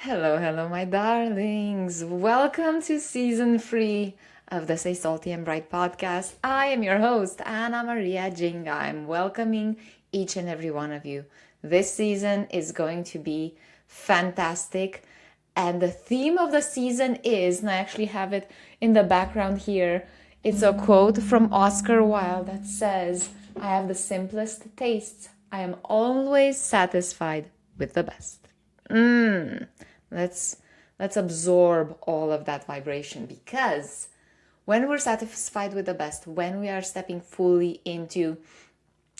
Hello, hello, my darlings. Welcome to season 3 of the Say Salty and Bright podcast. I am your host, Anna Maria Jinga. I'm welcoming each and every one of you. This season is going to be fantastic. And the theme of the season is, and I actually have it in the background here, it's a quote from Oscar Wilde that says, I have the simplest tastes. I am always satisfied with the best. Let's absorb all of that vibration, because when we're satisfied with the best, when we are stepping fully into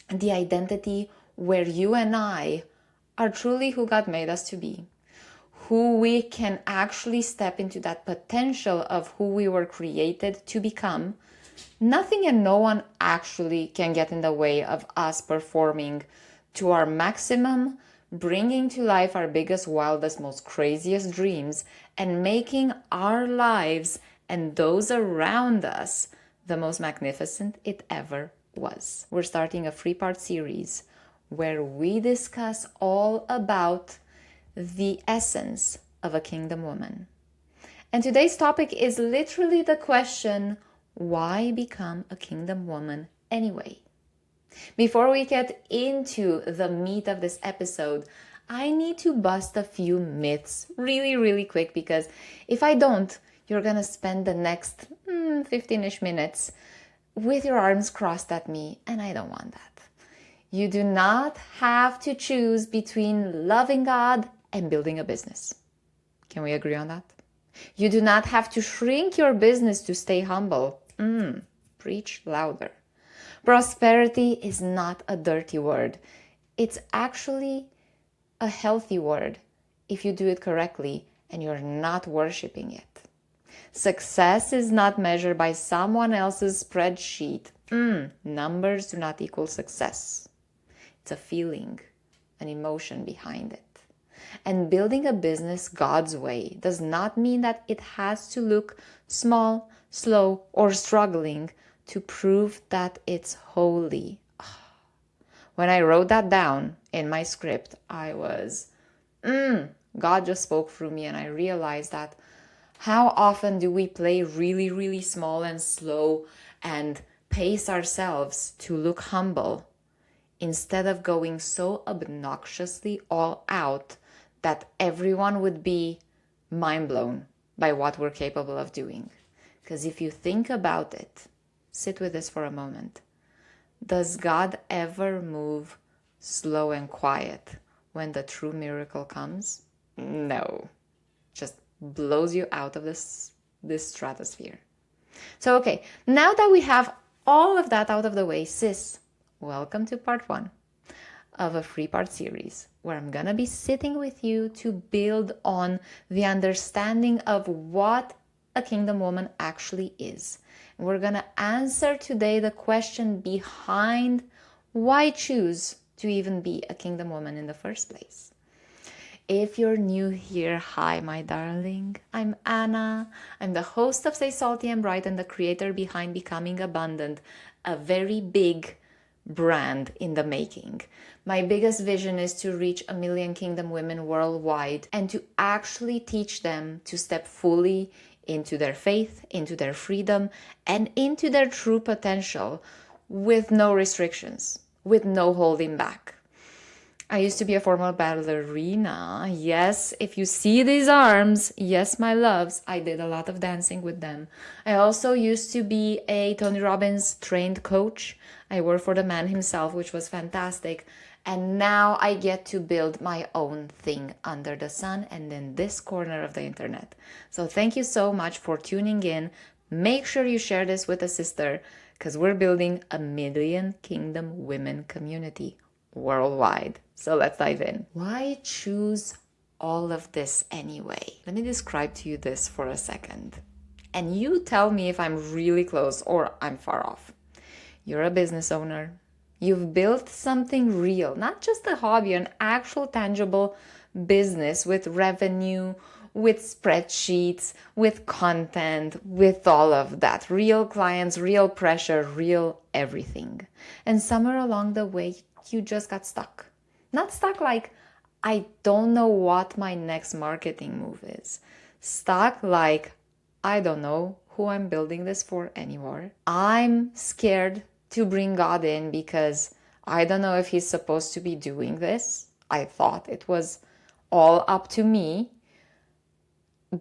the identity where you and I are truly who God made us to be, who we can actually step into that potential of who we were created to become, nothing and no one actually can get in the way of us performing to our maximum, bringing to life our biggest, wildest, most craziest dreams, and making our lives and those around us the most magnificent it ever was. We're starting a 3-part series where we discuss all about the essence of a kingdom woman. And today's topic is literally the question, why become a kingdom woman anyway? Before we get into the meat of this episode, I need to bust a few myths really quick, because if I don't, you're gonna spend the next 15-ish minutes with your arms crossed at me, and I don't want that. You do not have to choose between loving God and building a business. Can we agree on that? You do not have to shrink your business to stay humble. Preach louder. Prosperity is not a dirty word. It's actually a healthy word if you do it correctly and you're not worshiping it. Success is not measured by someone else's spreadsheet. Numbers do not equal success. It's a feeling, an emotion behind it. And building a business God's way does not mean that it has to look small, slow, or struggling to prove that it's holy. When I wrote that down in my script, I was, God just spoke through me, and I realized that how often do we play really small and slow and pace ourselves to look humble instead of going so obnoxiously all out that everyone would be mind blown by what we're capable of doing. Because if you think about it, sit with this for a moment. Does God ever move slow and quiet when the true miracle comes? No. Just blows you out of this stratosphere. So, okay, now that we have all of that out of the way, sis, welcome to part 1 of a 3-part series where I'm gonna be sitting with you to build on the understanding of what a kingdom woman actually is. And we're gonna answer today the question behind why choose to even be a kingdom woman in the first place. If you're new here, hi, my darling. I'm Anna. I'm the host of Say Salty and Bright and the creator behind Becoming Abundant, a very big brand in the making. My biggest vision is to reach 1 million kingdom women worldwide and to actually teach them to step fully into their faith, into their freedom, and into their true potential with no restrictions, with no holding back. I used to be a former ballerina. Yes, if you see these arms, yes, my loves, I did a lot of dancing with them. I also used to be a Tony Robbins trained coach. I worked for the man himself, which was fantastic. And now I get to build my own thing under the sun and in this corner of the internet. So thank you so much for tuning in. Make sure you share this with a sister, because we're building 1 million kingdom women community worldwide. So let's dive in. Why choose all of this anyway? Let me describe to you this for a second. And you tell me if I'm really close or I'm far off. You're a business owner. You've built something real, not just a hobby, an actual tangible business with revenue, with spreadsheets, with content, with all of that. Real clients, real pressure, real everything. And somewhere along the way, you just got stuck. Not stuck like I don't know what my next marketing move is. Stuck like, I don't know who I'm building this for anymore. I'm scared to bring God in because I don't know if He's supposed to be doing this. I thought it was all up to me.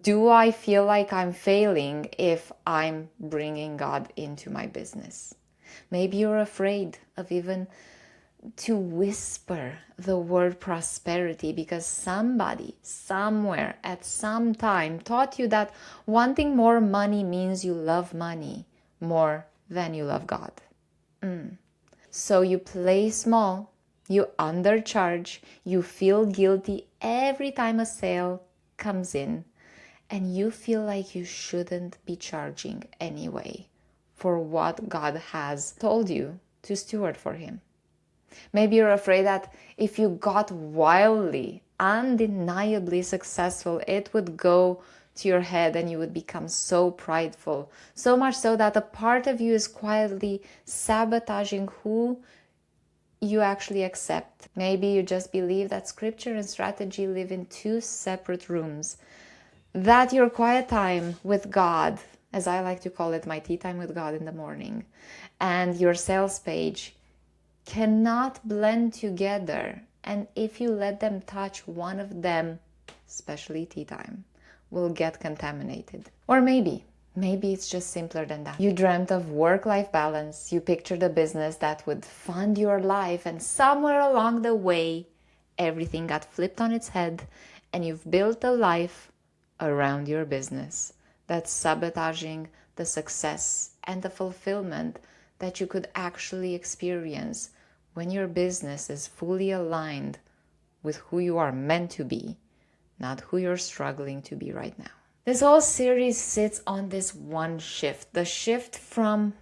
Do I feel like I'm failing if I'm bringing God into my business? Maybe you're afraid of even to whisper the word prosperity because somebody, somewhere, at some time taught you that wanting more money means you love money more than you love God. So you play small, you undercharge, you feel guilty every time a sale comes in, and you feel like you shouldn't be charging anyway for what God has told you to steward for Him. Maybe you're afraid that if you got wildly, undeniably successful, it would go to your head and you would become so prideful. So much so that a part of you is quietly sabotaging who you actually accept. Maybe you just believe that scripture and strategy live in two separate rooms. That your quiet time with God, as I like to call it, my tea time with God in the morning, and your sales page cannot blend together. And if you let them touch, one of them, especially tea time, will get contaminated. Or maybe it's just simpler than that. You dreamt of work-life balance. You pictured a business that would fund your life, and somewhere along the way, everything got flipped on its head, and you've built a life around your business that's sabotaging the success and the fulfillment that you could actually experience when your business is fully aligned with who you are meant to be, not who you're struggling to be right now. This whole series sits on this one shift, the shift from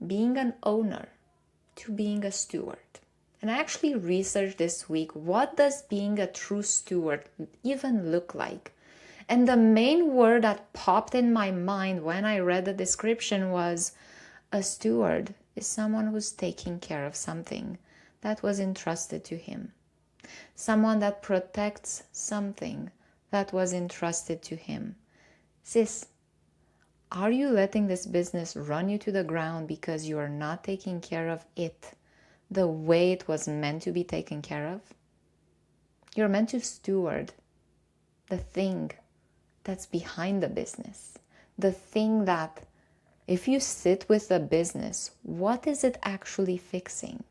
being an owner to being a steward. And I actually researched this week, what does being a true steward even look like? And the main word that popped in my mind when I read the description was, a steward is someone who's taking care of something that was entrusted to him. Someone that protects something that was entrusted to him. Sis, are you letting this business run you to the ground because you are not taking care of it the way it was meant to be taken care of? You're meant to steward the thing that's behind the business. The thing that, if you sit with the business, what is it actually fixing?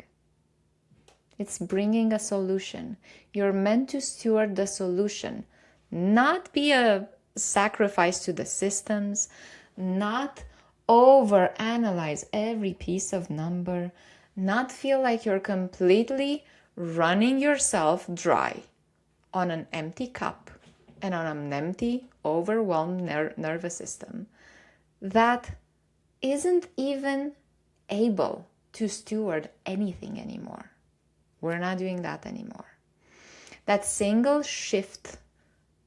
It's bringing a solution. You're meant to steward the solution, not be a sacrifice to the systems, not overanalyze every piece of number, not feel like you're completely running yourself dry on an empty cup and on an empty, overwhelmed nervous system that isn't even able to steward anything anymore. We're not doing that anymore. That single shift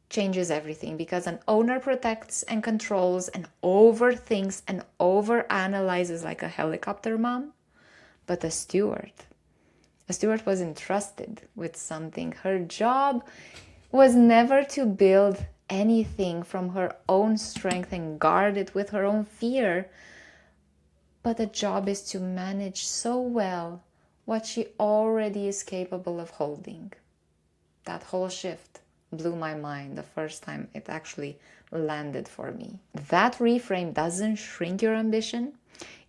changes everything, because an owner protects and controls and overthinks and overanalyzes like a helicopter mom. But a steward was entrusted with something. Her job was never to build anything from her own strength and guard it with her own fear. But the job is to manage so well what she already is capable of holding. That whole shift blew my mind the first time it actually landed for me. That reframe doesn't shrink your ambition.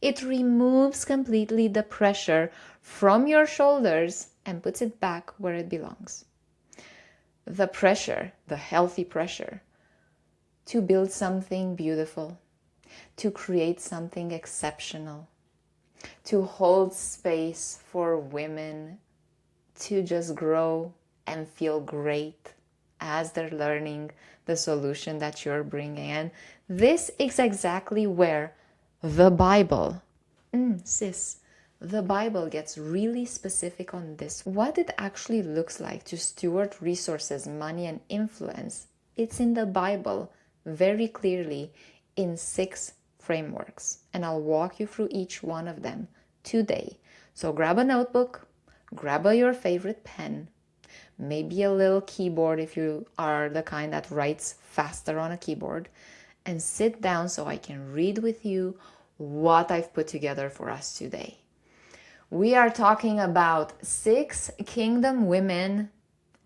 It removes completely the pressure from your shoulders and puts it back where it belongs. The pressure, the healthy pressure, to build something beautiful, to create something exceptional, to hold space for women to just grow and feel great as they're learning the solution that you're bringing. And this is exactly where the Bible, the Bible gets really specific on this. What it actually looks like to steward resources, money, and influence. It's in the Bible very clearly in 6 frameworks. And I'll walk you through each one of them today. So grab a notebook, grab your favorite pen, maybe a little keyboard if you are the kind that writes faster on a keyboard, and sit down so I can read with you what I've put together for us today. We are talking about 6 kingdom women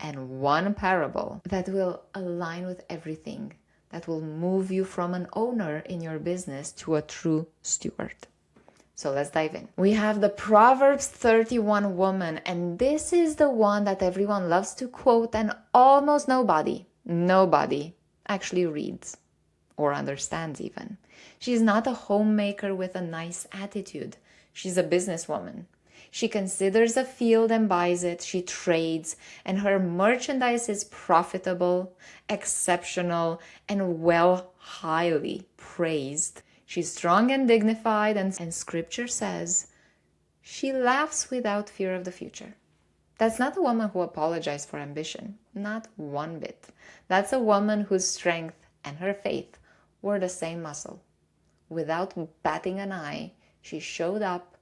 and 1 parable that will align with everything, that will move you from an owner in your business to a true steward. So let's dive in. We have the Proverbs 31 woman, and this is the one that everyone loves to quote and almost nobody actually reads or understands even. She's not a homemaker with a nice attitude. She's a businesswoman. She considers a field and buys it. She trades, and her merchandise is profitable, exceptional, and highly praised. She's strong and dignified, and scripture says she laughs without fear of the future. That's not a woman who apologized for ambition, not one bit. That's a woman whose strength and her faith were the same muscle. Without batting an eye, she showed up,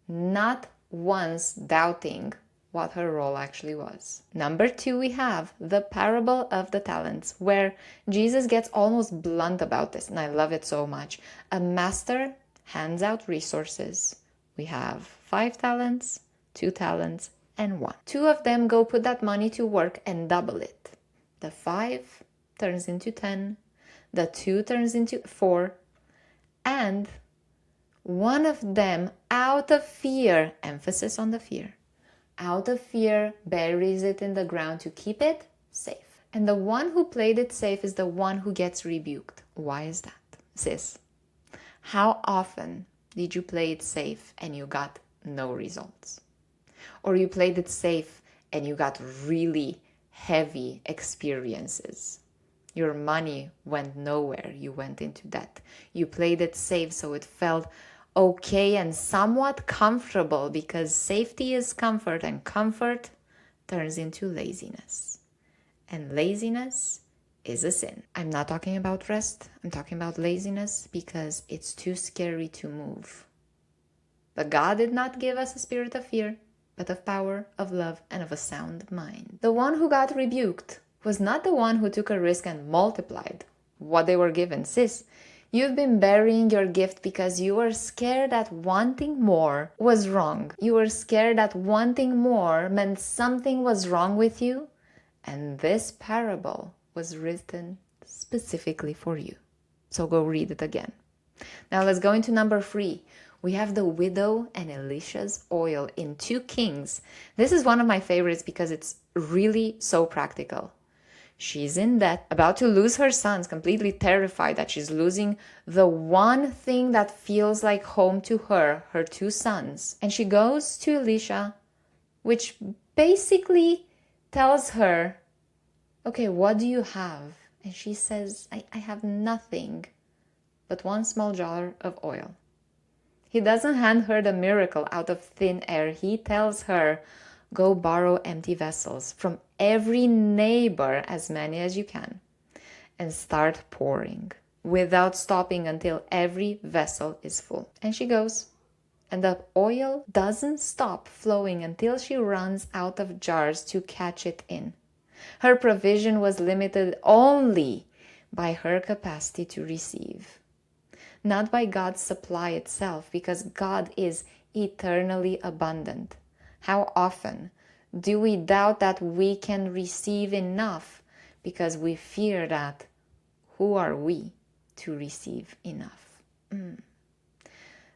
not once doubting what her role actually was. Number 2, we have the parable of the talents, where Jesus gets almost blunt about this, and I love it so much. A master hands out resources. We have 5 talents, 2 talents, and 1. 2 of them go put that money to work and double it. The 5 turns into 10, the 2 turns into 4, and 1 of them, out of fear, emphasis on the fear, out of fear, buries it in the ground to keep it safe. And the one who played it safe is the one who gets rebuked. Why is that? Sis, how often did you play it safe and you got no results? Or you played it safe and you got really heavy experiences? Your money went nowhere. You went into debt. You played it safe so it felt okay and somewhat comfortable, because safety is comfort, and comfort turns into laziness. And laziness is a sin. I'm not talking about rest. I'm talking about laziness because it's too scary to move. But God did not give us a spirit of fear, but of power, of love, and of a sound mind. The one who got rebuked was not the one who took a risk and multiplied what they were given. Sis, you've been burying your gift because you were scared that wanting more was wrong. You were scared that wanting more meant something was wrong with you. And this parable was written specifically for you. So go read it again. Now let's go into number 3. We have the widow and Elisha's oil in 2 Kings. This is one of my favorites because it's really so practical. She's in debt, about to lose her sons, completely terrified that she's losing the one thing that feels like home to her, her 2 sons. And she goes to Elisha, which basically tells her, okay, what do you have? And she says, I have nothing but 1 small jar of oil. He doesn't hand her the miracle out of thin air. He tells her, go borrow empty vessels from every neighbor, as many as you can, and start pouring without stopping until every vessel is full. And she goes, and the oil doesn't stop flowing until she runs out of jars to catch it in. Her provision was limited only by her capacity to receive, not by God's supply itself, because God is eternally abundant. How often do we doubt that we can receive enough because we fear that who are we to receive enough?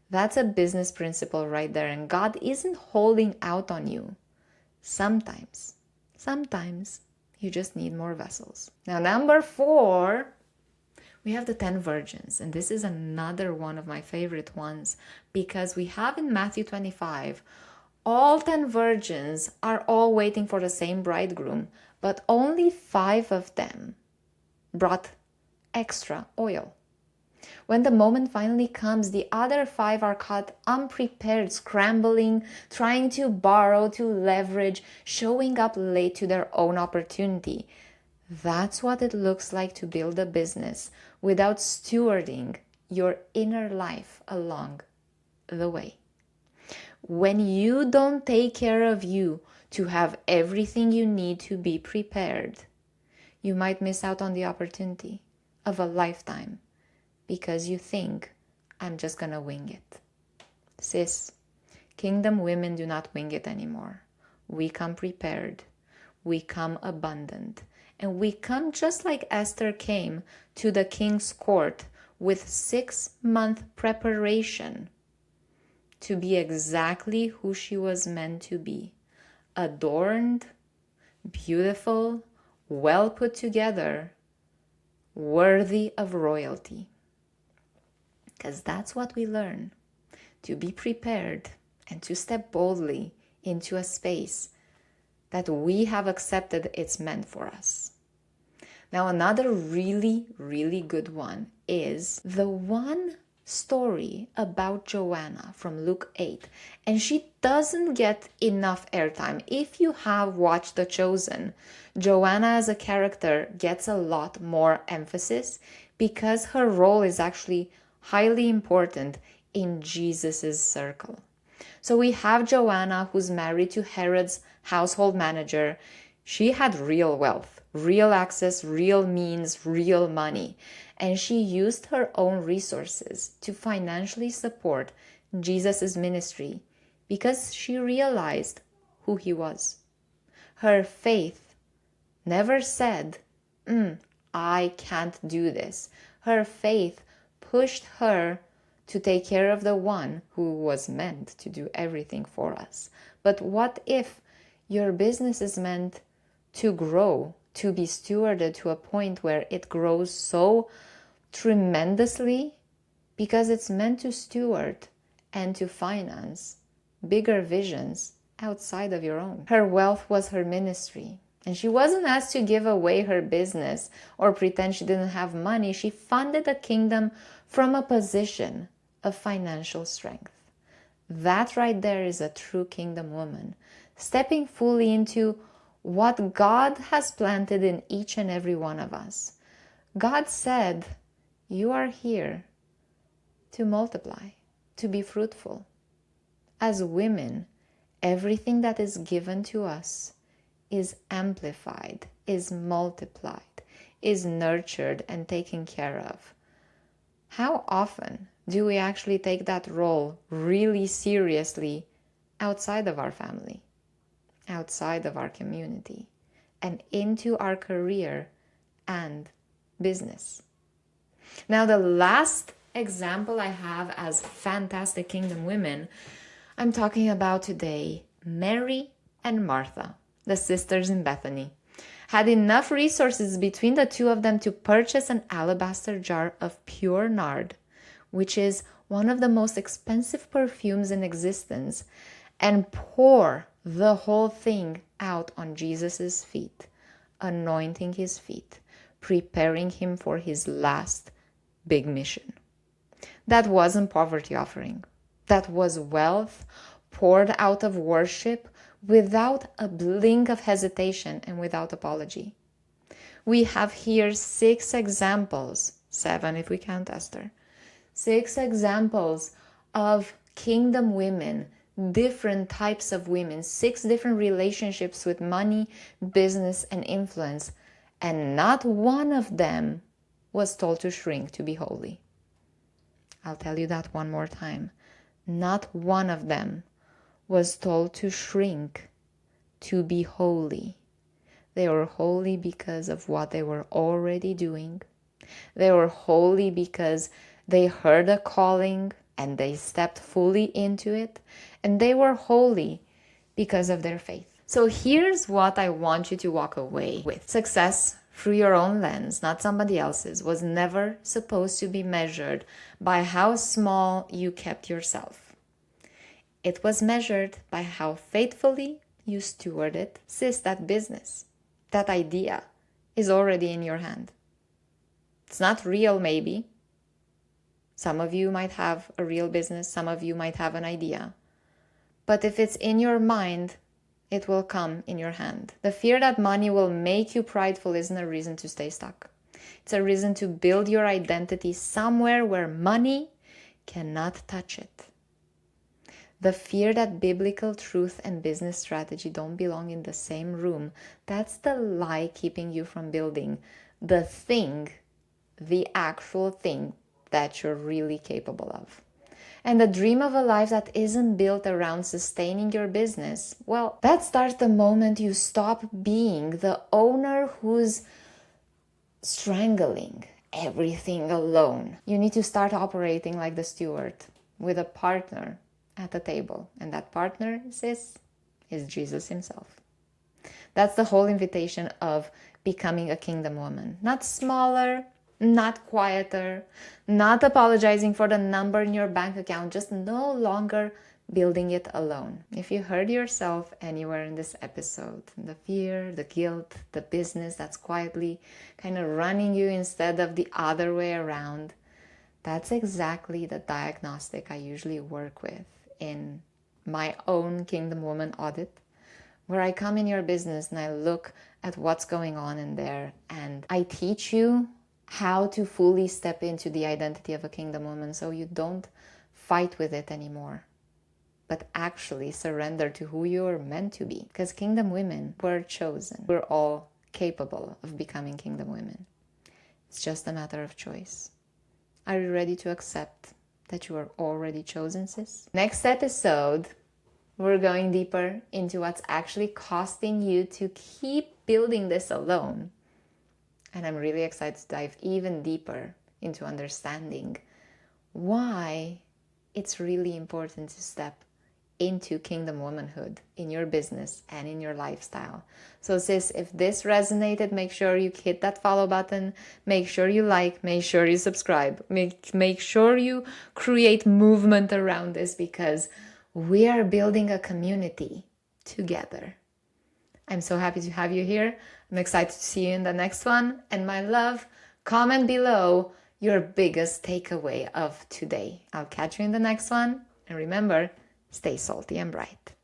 That's a business principle right there, and God isn't holding out on you. Sometimes you just need more vessels. Now, number 4, we have the 10 virgins, and this is another one of my favorite ones because we have in Matthew 25, all 10 virgins are all waiting for the same bridegroom, but only 5 of them brought extra oil. When the moment finally comes, the other 5 are caught unprepared, scrambling, trying to borrow, to leverage, showing up late to their own opportunity. That's what it looks like to build a business without stewarding your inner life along the way. When you don't take care of you to have everything you need to be prepared, you might miss out on the opportunity of a lifetime because you think, I'm just gonna wing it. Sis, kingdom women do not wing it anymore. We come prepared, we come abundant, and we come just like Esther came to the king's court with 6-month preparation to be exactly who she was meant to be. Adorned, beautiful, well put together, worthy of royalty. Because that's what we learn, to be prepared and to step boldly into a space that we have accepted it's meant for us. Now, another really, really good one is the one story about Joanna from Luke 8. And she doesn't get enough airtime. If you have watched The Chosen, Joanna as a character gets a lot more emphasis because her role is actually highly important in Jesus's circle. So we have Joanna, who's married to Herod's household manager. She had real wealth, real access, real means, real money. And she used her own resources to financially support Jesus's ministry because she realized who he was. Her faith never said, I can't do this. Her faith pushed her to take care of the one who was meant to do everything for us. But what if your business is meant to grow, to be stewarded to a point where it grows so tremendously because it's meant to steward and to finance bigger visions outside of your own? Her wealth was her ministry. And she wasn't asked to give away her business or pretend she didn't have money. She funded the kingdom from a position of financial strength. That right there is a true kingdom woman, stepping fully into what God has planted in each and every one of us. God said, you are here to multiply, to be fruitful. As women, everything that is given to us is amplified, is multiplied, is nurtured and taken care of. How often do we actually take that role really seriously outside of our family, outside of our community, and into our career and business? Now, the last example I have as fantastic kingdom women, I'm talking about today, Mary and Martha, the sisters in Bethany, had enough resources between the two of them to purchase an alabaster jar of pure nard, which is one of the most expensive perfumes in existence, and pour the whole thing out on Jesus's feet, anointing his feet, preparing him for his last big mission. That wasn't poverty offering. That was wealth poured out of worship without a blink of hesitation and without apology. We have here 6 examples, 7 if we count Esther, 6 examples of kingdom women, different types of women, 6 different relationships with money, business, and influence, and not one of them was told to shrink to be holy. I'll tell you that one more time. Not one of them was told to shrink to be holy. They were holy because of what they were already doing. They were holy because they heard a calling and they stepped fully into it. And they were holy because of their faith. So here's what I want you to walk away with. Success through your own lens, not somebody else's, was never supposed to be measured by how small you kept yourself. It was measured by how faithfully you stewarded. Sis, that business, that idea is already in your hand. It's not real, maybe. Some of you might have a real business. Some of you might have an idea. But if it's in your mind, it will come in your hand. The fear that money will make you prideful isn't a reason to stay stuck. It's a reason to build your identity somewhere where money cannot touch it. The fear that biblical truth and business strategy don't belong in the same room, that's the lie keeping you from building the thing, the actual thing that you're really capable of. And the dream of a life that isn't built around sustaining your business, well, that starts the moment you stop being the owner who's strangling everything alone. You need to start operating like the steward, with a partner at the table. And that partner, sis, is Jesus himself. That's the whole invitation of becoming a kingdom woman. Not smaller, not quieter, not apologizing for the number in your bank account, just no longer building it alone. If you heard yourself anywhere in this episode, the fear, the guilt, the business that's quietly kind of running you instead of the other way around, that's exactly the diagnostic I usually work with in my own Kingdom Woman audit, where I come in your business and I look at what's going on in there and I teach you how to fully step into the identity of a Kingdom Woman so you don't fight with it anymore, but actually surrender to who you are meant to be. Because Kingdom Women were chosen. We're all capable of becoming Kingdom Women. It's just a matter of choice. Are you ready to accept that you are already chosen, sis? Next episode, we're going deeper into what's actually costing you to keep building this alone. And I'm really excited to dive even deeper into understanding why it's really important to step into kingdom womanhood in your business and in your lifestyle. So sis, if this resonated, make sure you hit that follow button, make sure you like, make sure you subscribe, make sure you create movement around this, because we are building a community together. I'm so happy to have you here. I'm excited to see you in the next one. And my love, comment below your biggest takeaway of today. I'll catch you in the next one. And remember, stay salty and bright.